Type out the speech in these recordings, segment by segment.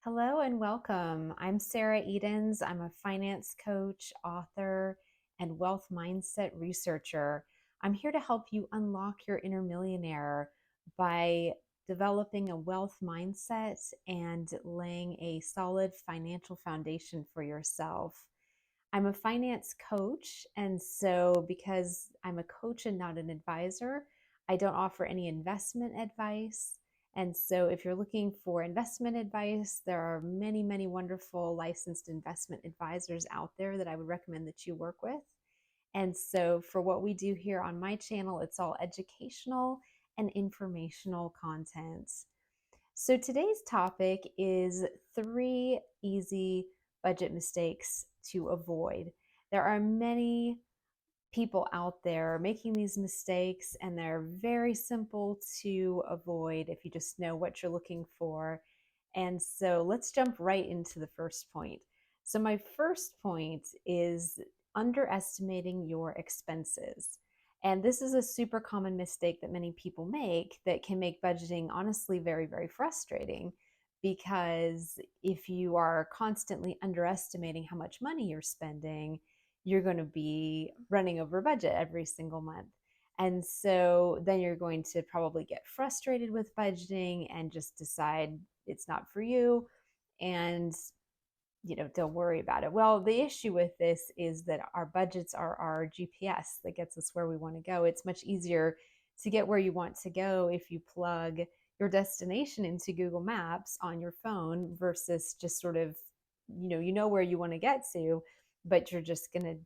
Hello and welcome. I'm Sarah Edens. I'm a finance coach, author, and wealth mindset researcher. I'm here to help you unlock your inner millionaire by developing a wealth mindset and laying a solid financial foundation for yourself. I'm a finance coach, and so because I'm a coach and not an advisor, I don't offer any investment advice. And so, if you're looking for investment advice, there are many, many wonderful licensed investment advisors out there that I would recommend that you work with. And so, for what we do here on my channel, it's all educational and informational content. So, today's topic is three easy budget mistakes to avoid. There are many people out there making these mistakes, and they're very simple to avoid if you just know what you're looking for. And so let's jump right into the first point. So, my first point is underestimating your expenses. And this is a super common mistake that many people make that can make budgeting honestly very, very frustrating. Because if you are constantly underestimating how much money you're spending, you're going to be running over budget every single month. And so then you're going to probably get frustrated with budgeting and just decide it's not for you and don't worry about it. Well, the issue with this is that our budgets are our GPS that gets us where we want to go. It's much easier to get where you want to go if you plug your destination into Google Maps on your phone versus just sort of, you know where you want to get to, but you're just going to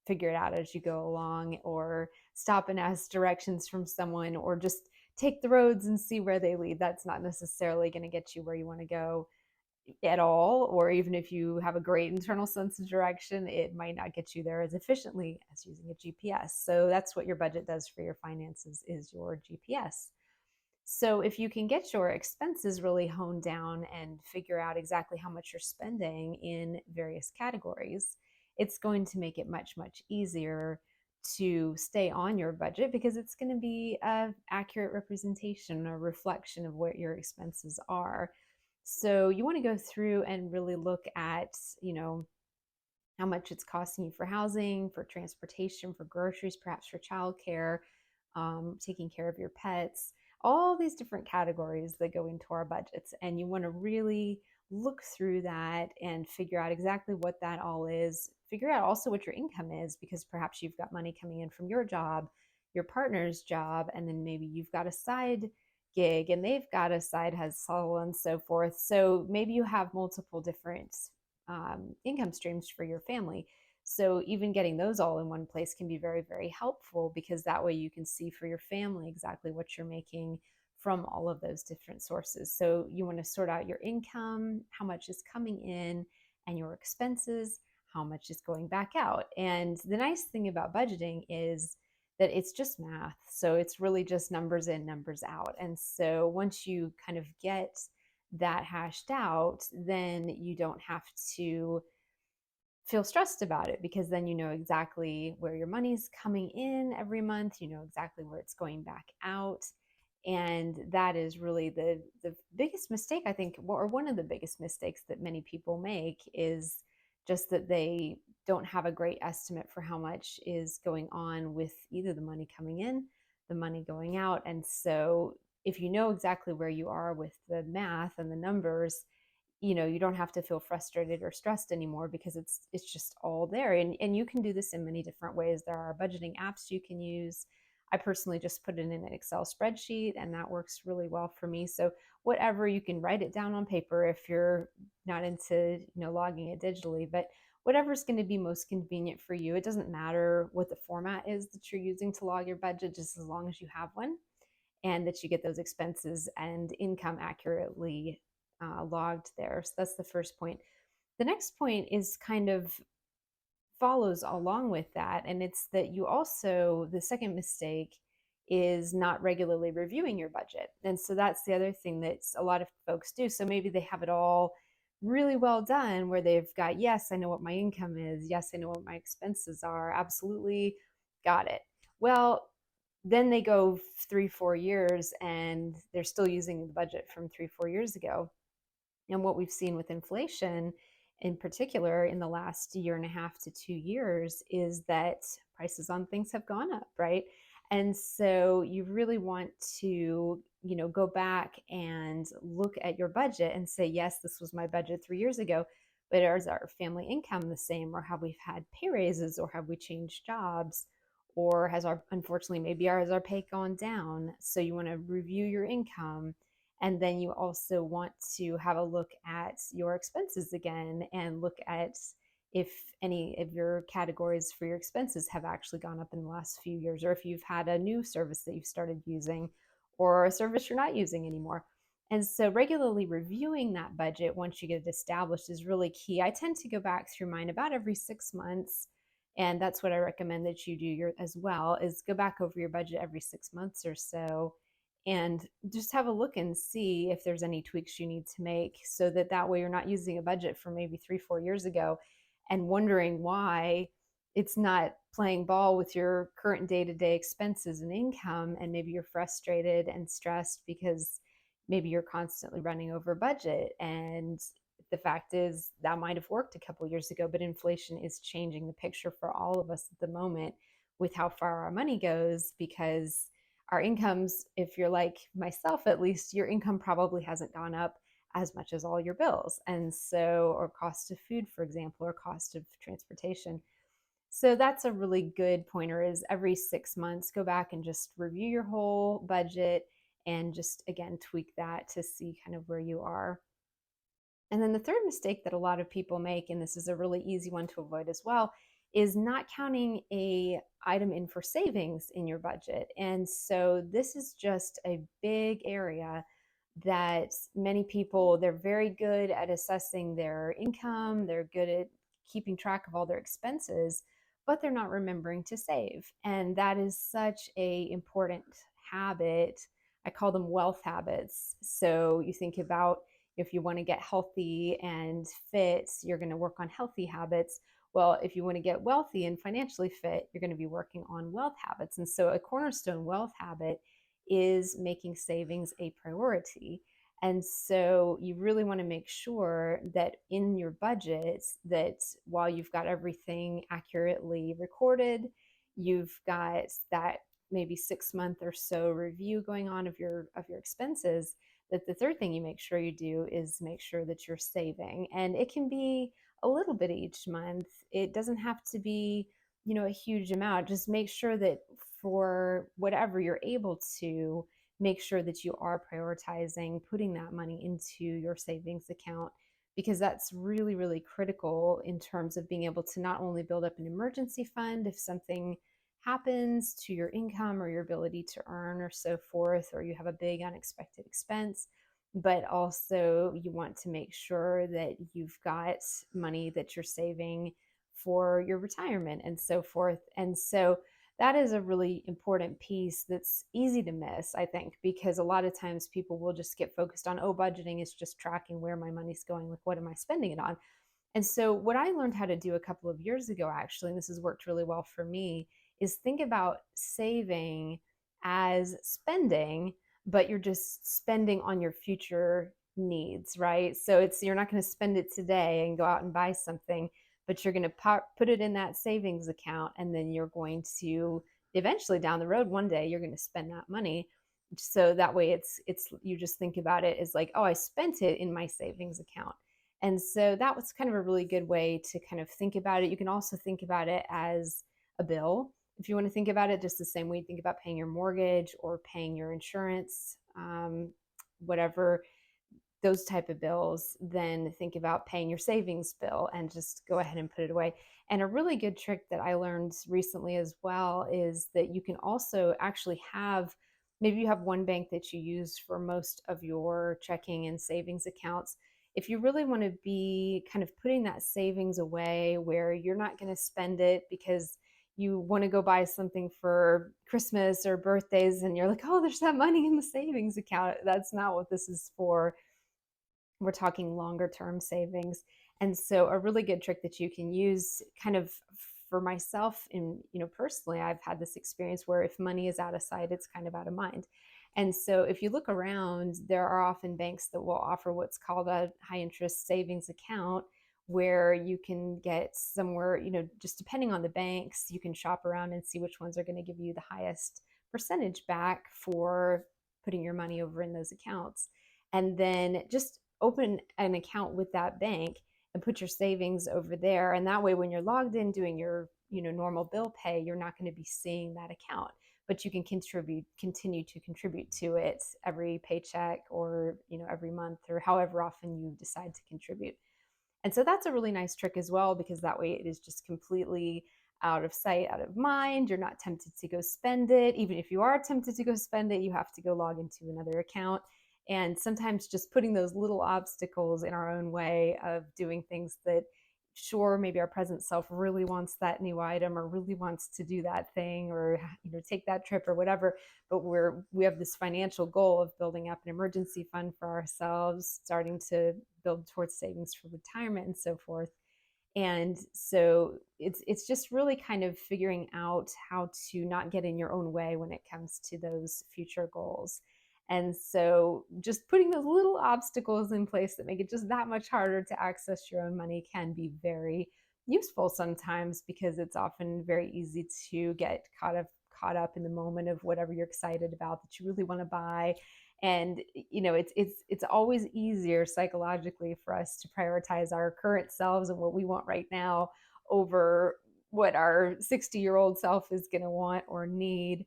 figure it out as you go along, or stop and ask directions from someone, or just take the roads and see where they lead. That's not necessarily going to get you where you want to go at all. Or even if you have a great internal sense of direction, it might not get you there as efficiently as using a GPS. So that's what your budget does for your finances, is your GPS. So if you can get your expenses really honed down and figure out exactly how much you're spending in various categories, it's going to make it much, much easier to stay on your budget, because it's going to be an accurate representation or reflection of what your expenses are. So you want to go through and really look at, how much it's costing you for housing, for transportation, for groceries, perhaps for childcare, taking care of your pets, all these different categories that go into our budgets. And you want to really look through that and figure out exactly what that all is. Figure out also what your income is, because perhaps you've got money coming in from your job, your partner's job, and then maybe you've got a side gig and they've got a side hustle and so forth. So maybe you have multiple different income streams for your family. So even getting those all in one place can be very, very helpful, because that way you can see for your family exactly what you're making from all of those different sources. So you want to sort out your income, how much is coming in, and your expenses, how much is going back out. And the nice thing about budgeting is that it's just math. So it's really just numbers in, numbers out. And so once you kind of get that hashed out, then you don't have to feel stressed about it, because then you know exactly where your money's coming in every month, you know exactly where it's going back out. And that is really the biggest mistake, I think, or one of the biggest mistakes that many people make, is just that they don't have a great estimate for how much is going on with either the money coming in, the money going out. And so if you know exactly where you are with the math and the numbers, you don't have to feel frustrated or stressed anymore, because it's just all there. And you can do this in many different ways. There are budgeting apps you can use. I personally just put it in an Excel spreadsheet, and that works really well for me. So whatever, you can write it down on paper if you're not into logging it digitally, but whatever's going to be most convenient for you. It doesn't matter what the format is that you're using to log your budget, just as long as you have one and that you get those expenses and income accurately logged there. So that's the first point. The next point is kind of follows along with that. And it's that you also, the second mistake is not regularly reviewing your budget. And so that's the other thing that a lot of folks do. So maybe they have it all really well done, where they've got, yes, I know what my income is. Yes, I know what my expenses are. Absolutely got it. Well, then they go 3, 4 years and they're still using the budget from 3, 4 years ago. And what we've seen with inflation, in particular, in the last year and a half to 2 years, is that prices on things have gone up, right? And so you really want to, go back and look at your budget and say, yes, this was my budget 3 years ago, but is our family income the same? Or have we had pay raises, or have we changed jobs? Or has unfortunately, maybe has our pay gone down? So you want to review your income, and then you also want to have a look at your expenses again and look at if any of your categories for your expenses have actually gone up in the last few years, or if you've had a new service that you've started using, or a service you're not using anymore. And so regularly reviewing that budget once you get it established is really key. I tend to go back through mine about every 6 months. And that's what I recommend that you do as well, is go back over your budget every 6 months or so and just have a look and see if there's any tweaks you need to make, so that way you're not using a budget from maybe 3-4 years ago and wondering why it's not playing ball with your current day-to-day expenses and income, and maybe you're frustrated and stressed because maybe you're constantly running over budget. And the fact is that might have worked a couple years ago, but inflation is changing the picture for all of us at the moment with how far our money goes, because our incomes, if you're like myself at least, your income probably hasn't gone up as much as all your bills. And so, or cost of food, for example, or cost of transportation. So that's a really good pointer, is every 6 months, go back and just review your whole budget and just again tweak that to see kind of where you are. And then the third mistake that a lot of people make, and this is a really easy one to avoid as well, is not counting a item in for savings in your budget. And so this is just a big area that many people, they're very good at assessing their income, they're good at keeping track of all their expenses, but they're not remembering to save. And that is such a important habit. I call them wealth habits. So you think about, if you want to get healthy and fit, you're going to work on healthy habits. Well, if you want to get wealthy and financially fit, you're going to be working on wealth habits. And so a cornerstone wealth habit is making savings a priority. And so you really want to make sure that in your budget, that while you've got everything accurately recorded, you've got that maybe 6 month or so review going on of your expenses, that the third thing you make sure you do is make sure that you're saving. And it can be a little bit each month. It doesn't have to be, a huge amount. Just make sure that for whatever you're able to, make sure that you are prioritizing putting that money into your savings account, because that's really, really critical in terms of being able to not only build up an emergency fund if something happens to your income or your ability to earn or so forth, or you have a big unexpected expense, but also you want to make sure that you've got money that you're saving for your retirement and so forth. And so that is a really important piece that's easy to miss, I think, because a lot of times people will just get focused on, oh, budgeting is just tracking where my money's going, like what am I spending it on? And so, what I learned how to do a couple of years ago, actually, and this has worked really well for me, is think about saving as spending, but you're just spending on your future needs, right? So you're not going to spend it today and go out and buy something, but you're going to put it in that savings account, and then you're going to eventually down the road one day you're going to spend that money. So that way it's you just think about it as like, oh, I spent it in my savings account. And so that was kind of a really good way to kind of think about it. You can also think about it as a bill. If you want to think about it just the same way you think about paying your mortgage or paying your insurance, whatever, those type of bills, then think about paying your savings bill and just go ahead and put it away. And a really good trick that I learned recently as well is that you can also actually have, maybe you have one bank that you use for most of your checking and savings accounts. If you really want to be kind of putting that savings away where you're not going to spend it because you want to go buy something for Christmas or birthdays and you're like, oh, there's that money in the savings account. That's not what this is for. We're talking longer term savings. And so a really good trick that you can use, kind of for myself, in personally, I've had this experience where if money is out of sight, it's kind of out of mind. And so if you look around, there are often banks that will offer what's called a high interest savings account, where you can get somewhere, just depending on the banks, you can shop around and see which ones are going to give you the highest percentage back for putting your money over in those accounts. And then just open an account with that bank and put your savings over there. And that way, when you're logged in doing your normal bill pay, you're not going to be seeing that account, but you can continue to contribute to it every paycheck, or every month, or however often you decide to contribute. And so that's a really nice trick as well, because that way it is just completely out of sight, out of mind. You're not tempted to go spend it. Even if you are tempted to go spend it, you have to go log into another account. And sometimes just putting those little obstacles in our own way of doing things that, sure, maybe our present self really wants that new item, or really wants to do that thing, or take that trip or whatever, but we have this financial goal of building up an emergency fund for ourselves, starting to build towards savings for retirement and so forth. And so it's just really kind of figuring out how to not get in your own way when it comes to those future goals. And so just putting those little obstacles in place that make it just that much harder to access your own money can be very useful sometimes, because it's often very easy to get caught up in the moment of whatever you're excited about that you really want to buy. And it's always easier psychologically for us to prioritize our current selves and what we want right now over what our 60-year-old self is going to want or need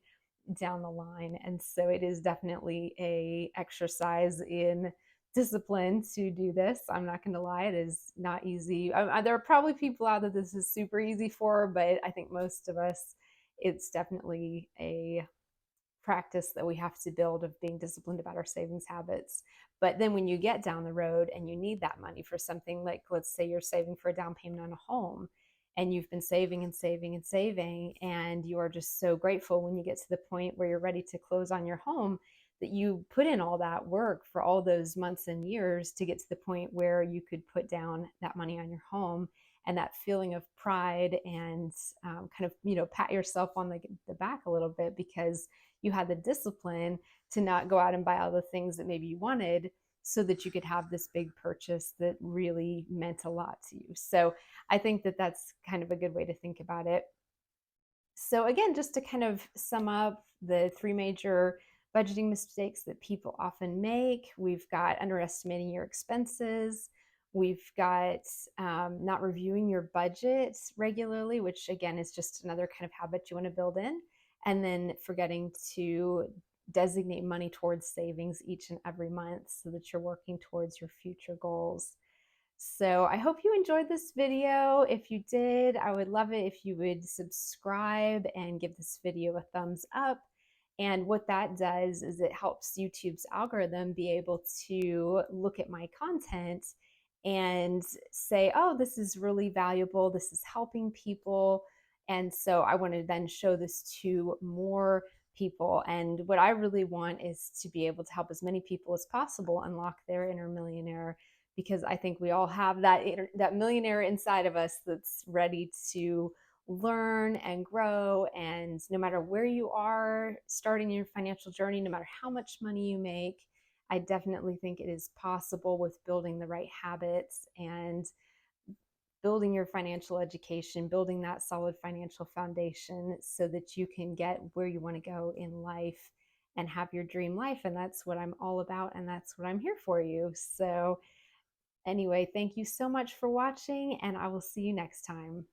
down the line. And so it is definitely a exercise in discipline to do this. I'm not going to lie, it is not easy. There are probably people out there this is super easy for, but I think most of us, it's definitely a practice that we have to build, of being disciplined about our savings habits. But then when you get down the road and you need that money for something, like let's say you're saving for a down payment on a home, and you've been saving and saving and saving, and you are just so grateful when you get to the point where you're ready to close on your home, that you put in all that work for all those months and years to get to the point where you could put down that money on your home. And that feeling of pride, and kind of pat yourself on the back a little bit, because you had the discipline to not go out and buy all the things that maybe you wanted, so that you could have this big purchase that really meant a lot to you. So I think that that's kind of a good way to think about it. So again, just to kind of sum up the three major budgeting mistakes that people often make, we've got underestimating your expenses. We've got not reviewing your budget regularly, which again is just another kind of habit you want to build in. And then forgetting to designate money towards savings each and every month, so that you're working towards your future goals. So I hope you enjoyed this video. If you did, I would love it if you would subscribe and give this video a thumbs up. And what that does is it helps YouTube's algorithm be able to look at my content and say, oh, this is really valuable, this is helping people. And so I want to then show this to more people. And what I really want is to be able to help as many people as possible unlock their inner millionaire, because I think we all have that millionaire inside of us that's ready to learn and grow. And no matter where you are starting your financial journey, no matter how much money you make, I definitely think it is possible with building the right habits and building your financial education, building that solid financial foundation, so that you can get where you want to go in life and have your dream life. And that's what I'm all about, and that's what I'm here for you. So anyway, thank you so much for watching, and I will see you next time.